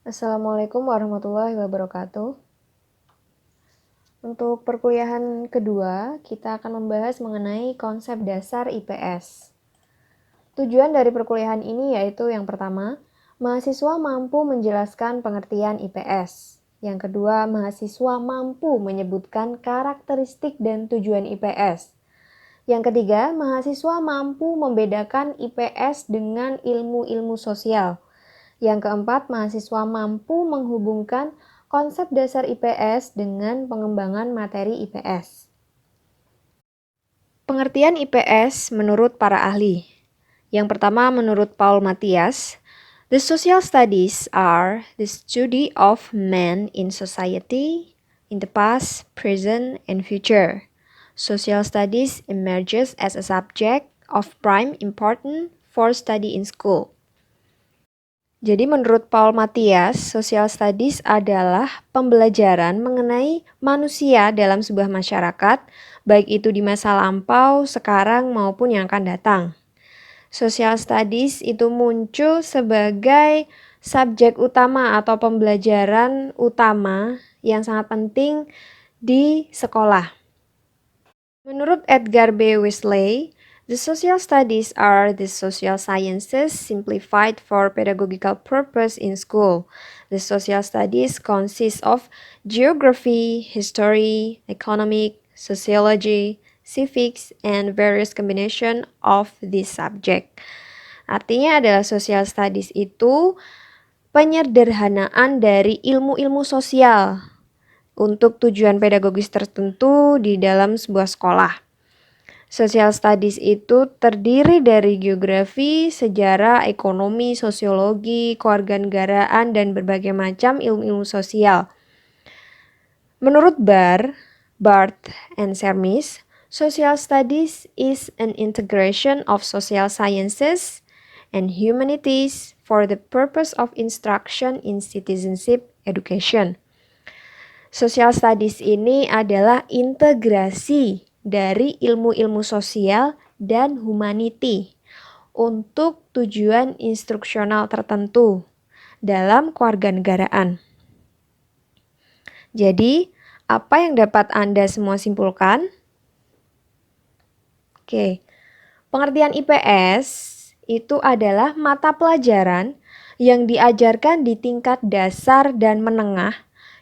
Assalamualaikum warahmatullahi wabarakatuh. Untuk perkuliahan kedua, kita akan membahas mengenai konsep dasar IPS. Tujuan dari perkuliahan ini yaitu yang pertama, mahasiswa mampu menjelaskan pengertian IPS. Yang kedua, mahasiswa mampu menyebutkan karakteristik dan tujuan IPS. Yang ketiga, mahasiswa mampu membedakan IPS dengan ilmu-ilmu sosial. Yang keempat, mahasiswa mampu menghubungkan konsep dasar IPS dengan pengembangan materi IPS. Pengertian IPS menurut para ahli. Yang pertama, menurut Paul Matthias, the social studies are the study of men in society in the past, present, and future. Social studies emerges as a subject of prime importance for study in school. Jadi menurut Paul Matthias, social studies adalah pembelajaran mengenai manusia dalam sebuah masyarakat, baik itu di masa lampau, sekarang maupun yang akan datang. Social studies itu muncul sebagai subjek utama atau pembelajaran utama yang sangat penting di sekolah. Menurut Edgar B. Wesley, the social studies are the social sciences simplified for pedagogical purpose in school. The social studies consist of geography, history, economic, sociology, civics, and various combination of this subject. Artinya adalah social studies itu penyederhanaan dari ilmu-ilmu sosial untuk tujuan pedagogis tertentu di dalam sebuah sekolah. Social studies itu terdiri dari geografi, sejarah, ekonomi, sosiologi, kewarganegaraan, dan berbagai macam ilmu-ilmu sosial. Menurut Barth, and Sermis, social studies is an integration of social sciences and humanities for the purpose of instruction in citizenship education. Social studies ini adalah integrasi dari ilmu-ilmu sosial dan humanity untuk tujuan instruksional tertentu dalam kewarganegaraan. Jadi, apa yang dapat Anda semua simpulkan? Oke, pengertian IPS itu adalah mata pelajaran yang diajarkan di tingkat dasar dan menengah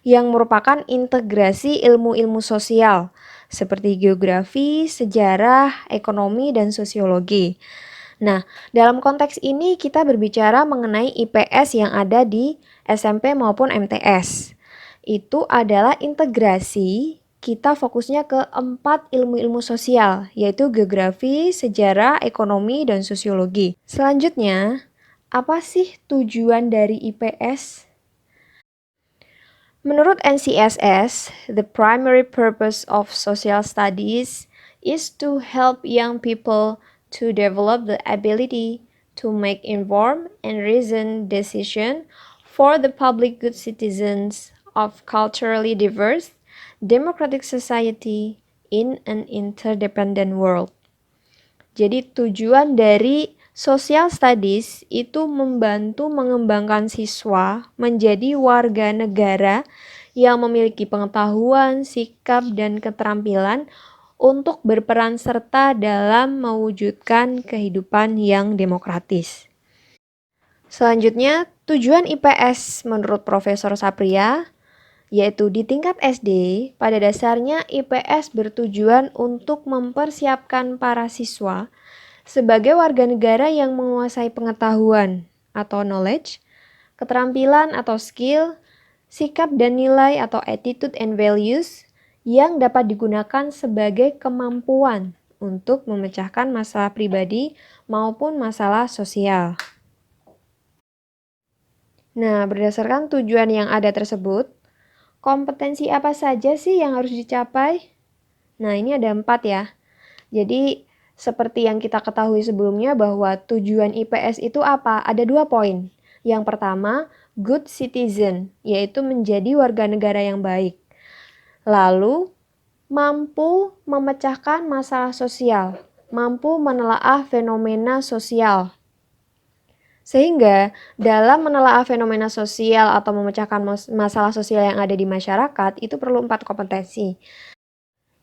yang merupakan integrasi ilmu-ilmu sosial seperti geografi, sejarah, ekonomi, dan sosiologi. Nah, dalam konteks ini kita berbicara mengenai IPS yang ada di SMP maupun MTS. Itu adalah integrasi, kita fokusnya ke 4 ilmu-ilmu sosial, yaitu geografi, sejarah, ekonomi, dan sosiologi. Selanjutnya, apa sih tujuan dari IPS? Menurut NCSS, the primary purpose of social studies is to help young people to develop the ability to make informed and reasoned decisions for the public good citizens of culturally diverse, democratic society in an interdependent world. Jadi tujuan dari social studies itu membantu mengembangkan siswa menjadi warga negara yang memiliki pengetahuan, sikap, dan keterampilan untuk berperan serta dalam mewujudkan kehidupan yang demokratis. Selanjutnya, tujuan IPS menurut Profesor Sapria yaitu di tingkat SD, pada dasarnya IPS bertujuan untuk mempersiapkan para siswa sebagai warga negara yang menguasai pengetahuan atau knowledge, keterampilan atau skill, sikap dan nilai atau attitude and values yang dapat digunakan sebagai kemampuan untuk memecahkan masalah pribadi maupun masalah sosial. Nah, berdasarkan tujuan yang ada tersebut, kompetensi apa saja sih yang harus dicapai? Nah, ini ada 4 ya. Jadi, seperti yang kita ketahui sebelumnya bahwa tujuan IPS itu apa? Ada 2 poin. Yang pertama, good citizen, yaitu menjadi warga negara yang baik. Lalu, mampu memecahkan masalah sosial, mampu menelaah fenomena sosial. Sehingga dalam menelaah fenomena sosial atau memecahkan masalah sosial yang ada di masyarakat itu perlu 4 kompetensi,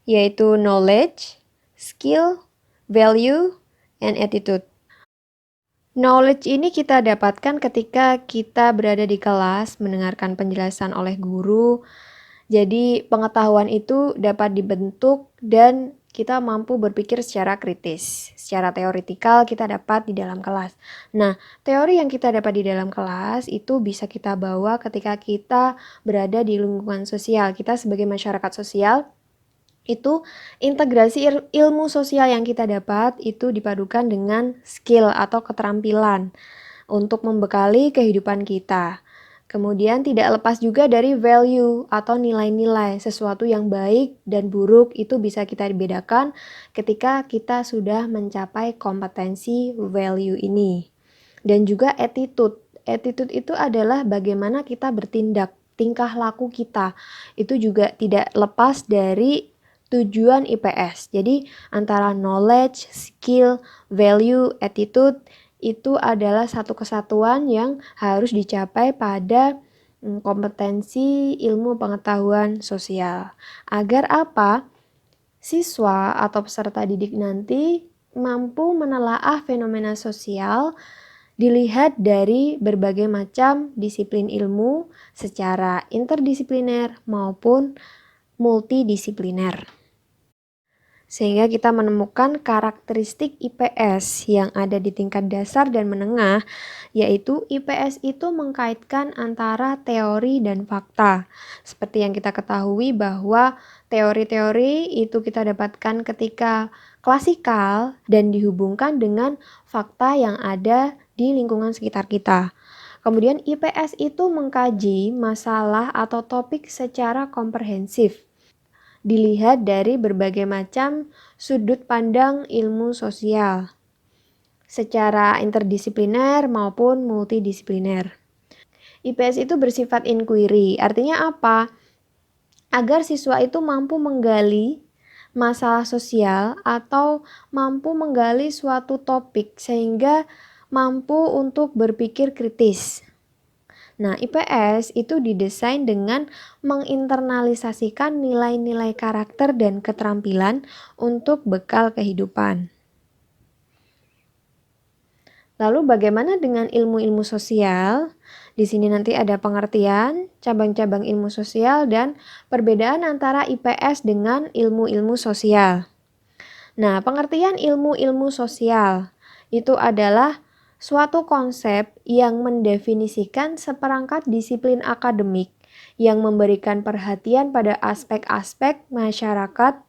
yaitu knowledge, skill, value, and attitude. Knowledge ini kita dapatkan ketika kita berada di kelas, mendengarkan penjelasan oleh guru. Jadi pengetahuan itu dapat dibentuk dan kita mampu berpikir secara kritis. Secara teoritikal kita dapat di dalam kelas. Nah, teori yang kita dapat di dalam kelas itu bisa kita bawa ketika kita berada di lingkungan sosial. Kita sebagai masyarakat sosial, itu integrasi ilmu sosial yang kita dapat itu dipadukan dengan skill atau keterampilan untuk membekali kehidupan kita. Kemudian tidak lepas juga dari value atau nilai-nilai. Sesuatu yang baik dan buruk itu bisa kita bedakan ketika kita sudah mencapai kompetensi value ini. Dan juga attitude. Attitude itu adalah bagaimana kita bertindak, tingkah laku kita. Itu juga tidak lepas dari tujuan IPS. Jadi antara knowledge, skill, value, attitude itu adalah satu kesatuan yang harus dicapai pada kompetensi ilmu pengetahuan sosial. Agar apa? Siswa atau peserta didik nanti mampu menelaah fenomena sosial dilihat dari berbagai macam disiplin ilmu secara interdisipliner maupun multidisipliner. Sehingga kita menemukan karakteristik IPS yang ada di tingkat dasar dan menengah, yaitu IPS itu mengkaitkan antara teori dan fakta. Seperti yang kita ketahui bahwa teori-teori itu kita dapatkan ketika klasikal dan dihubungkan dengan fakta yang ada di lingkungan sekitar kita. Kemudian IPS itu mengkaji masalah atau topik secara komprehensif, dilihat dari berbagai macam sudut pandang ilmu sosial, secara interdisipliner maupun multidisipliner. IPS itu bersifat inquiry, artinya apa? Agar siswa itu mampu menggali masalah sosial atau mampu menggali suatu topik sehingga mampu untuk berpikir kritis. Nah, IPS itu didesain dengan menginternalisasikan nilai-nilai karakter dan keterampilan untuk bekal kehidupan. Lalu bagaimana dengan ilmu-ilmu sosial? Di sini nanti ada pengertian, cabang-cabang ilmu sosial, dan perbedaan antara IPS dengan ilmu-ilmu sosial. Nah, pengertian ilmu-ilmu sosial itu adalah suatu konsep yang mendefinisikan seperangkat disiplin akademik yang memberikan perhatian pada aspek-aspek masyarakat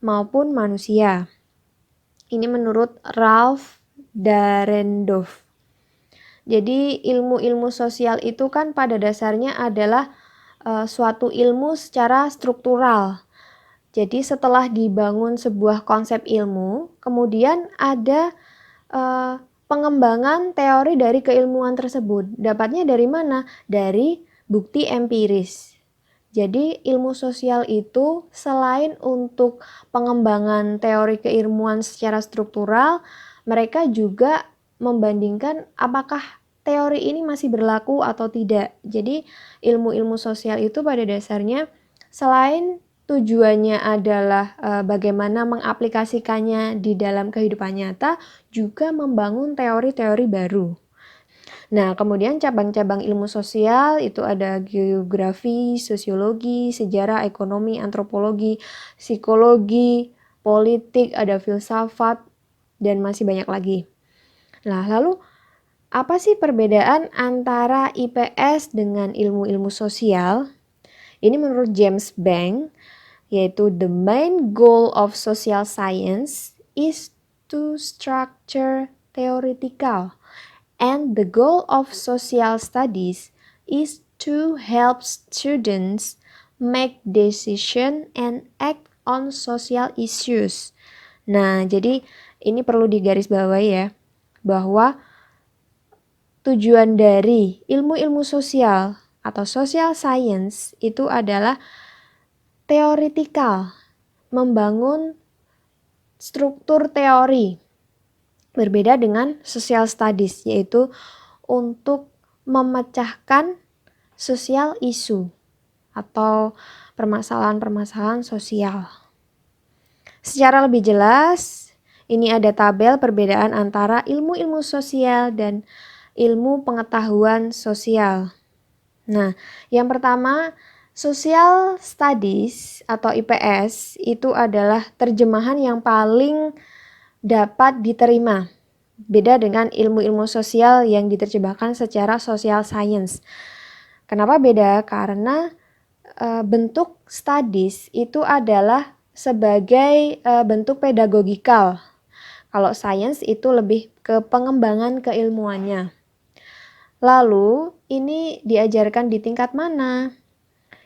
maupun manusia. Ini menurut Ralph Dahrendorf. Jadi ilmu-ilmu sosial itu kan pada dasarnya adalah suatu ilmu secara struktural. Jadi setelah dibangun sebuah konsep ilmu, kemudian ada pengembangan teori dari keilmuan tersebut. Dapatnya dari mana? Dari bukti empiris. Jadi ilmu sosial itu selain untuk pengembangan teori keilmuan secara struktural, mereka juga membandingkan apakah teori ini masih berlaku atau tidak. Jadi ilmu-ilmu sosial itu pada dasarnya selain tujuannya adalah bagaimana mengaplikasikannya di dalam kehidupan nyata, juga membangun teori-teori baru. Nah, kemudian cabang-cabang ilmu sosial itu ada geografi, sosiologi, sejarah, ekonomi, antropologi, psikologi, politik, ada filsafat, dan masih banyak lagi. Nah, lalu apa sih perbedaan antara IPS dengan ilmu-ilmu sosial? Ini menurut James Bank, yaitu the main goal of social science is to structure theoretical, and the goal of social studies is to help students make decision and act on social issues. Nah, jadi ini perlu digarisbawahi ya, bahwa tujuan dari ilmu-ilmu sosial atau social science itu adalah teoritikal, membangun struktur teori. Berbeda dengan social studies, yaitu untuk memecahkan sosial isu atau permasalahan-permasalahan sosial. Secara lebih jelas, ini ada tabel perbedaan antara ilmu-ilmu sosial dan ilmu pengetahuan sosial. Nah, yang pertama, social studies atau IPS itu adalah terjemahan yang paling dapat diterima. Beda dengan ilmu-ilmu sosial yang diterjemahkan secara social science. Kenapa beda? Karena bentuk studies itu adalah sebagai bentuk pedagogikal. Kalau science itu lebih ke pengembangan keilmuannya. Lalu, ini diajarkan di tingkat mana?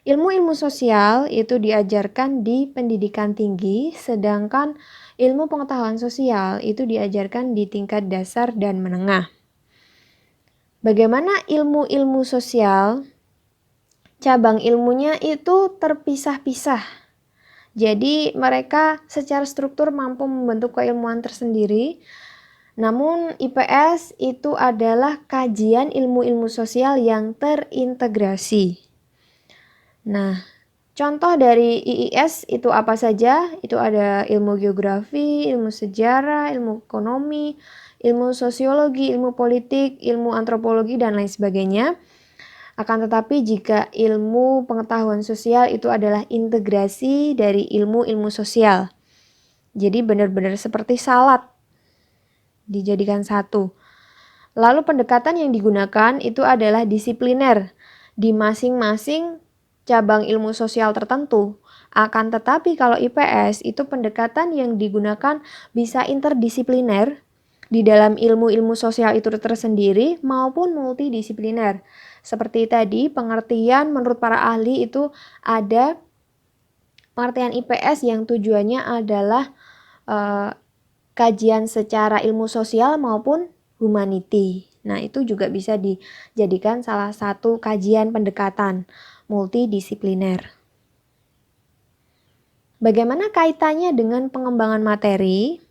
Ilmu-ilmu sosial itu diajarkan di pendidikan tinggi, sedangkan ilmu pengetahuan sosial itu diajarkan di tingkat dasar dan menengah. Bagaimana ilmu-ilmu sosial? Cabang ilmunya itu terpisah-pisah. Jadi mereka secara struktur mampu membentuk keilmuan tersendiri. Namun IPS itu adalah kajian ilmu-ilmu sosial yang terintegrasi. Nah, contoh dari IIS itu apa saja? Itu ada ilmu geografi, ilmu sejarah, ilmu ekonomi, ilmu sosiologi, ilmu politik, ilmu antropologi, dan lain sebagainya. Akan tetapi jika ilmu pengetahuan sosial itu adalah integrasi dari ilmu-ilmu sosial. Jadi benar-benar seperti salad dijadikan satu. Lalu pendekatan yang digunakan itu adalah disipliner di masing-masing cabang ilmu sosial tertentu. Akan tetapi kalau IPS itu pendekatan yang digunakan bisa interdisipliner di dalam ilmu-ilmu sosial itu tersendiri maupun multidisipliner. Seperti tadi, pengertian menurut para ahli itu ada pengertian IPS yang tujuannya adalah kajian secara ilmu sosial maupun humanity. Nah, itu juga bisa dijadikan salah satu kajian pendekatan multidisipliner. Bagaimana kaitannya dengan pengembangan materi?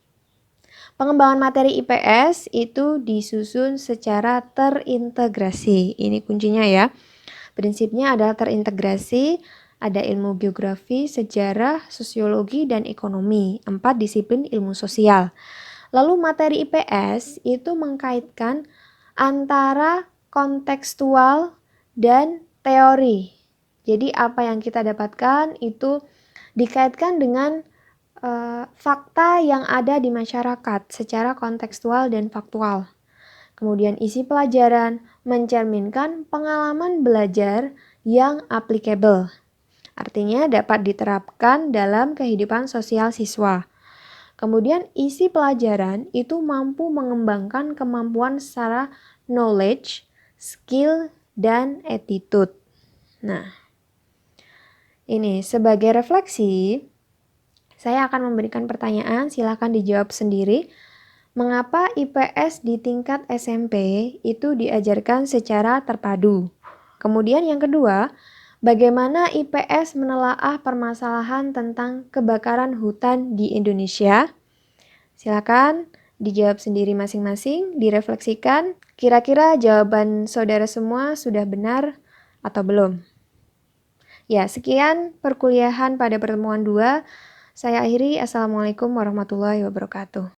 Pengembangan materi IPS itu disusun secara terintegrasi. Ini kuncinya ya. Prinsipnya adalah terintegrasi, ada ilmu geografi, sejarah, sosiologi, dan ekonomi, 4 disiplin ilmu sosial. Lalu materi IPS itu mengkaitkan antara kontekstual dan teori. Jadi apa yang kita dapatkan itu dikaitkan dengan fakta yang ada di masyarakat secara kontekstual dan faktual. Kemudian isi pelajaran mencerminkan pengalaman belajar yang applicable. Artinya dapat diterapkan dalam kehidupan sosial siswa. Kemudian isi pelajaran itu mampu mengembangkan kemampuan secara knowledge, skill, dan attitude. Nah, ini sebagai refleksi, saya akan memberikan pertanyaan, silakan dijawab sendiri. Mengapa IPS di tingkat SMP itu diajarkan secara terpadu? Kemudian yang kedua, bagaimana IPS menelaah permasalahan tentang kebakaran hutan di Indonesia? Silakan dijawab sendiri masing-masing, direfleksikan. Kira-kira jawaban saudara semua sudah benar atau belum? Ya, sekian perkuliahan pada pertemuan 2. Saya akhiri. Assalamualaikum warahmatullahi wabarakatuh.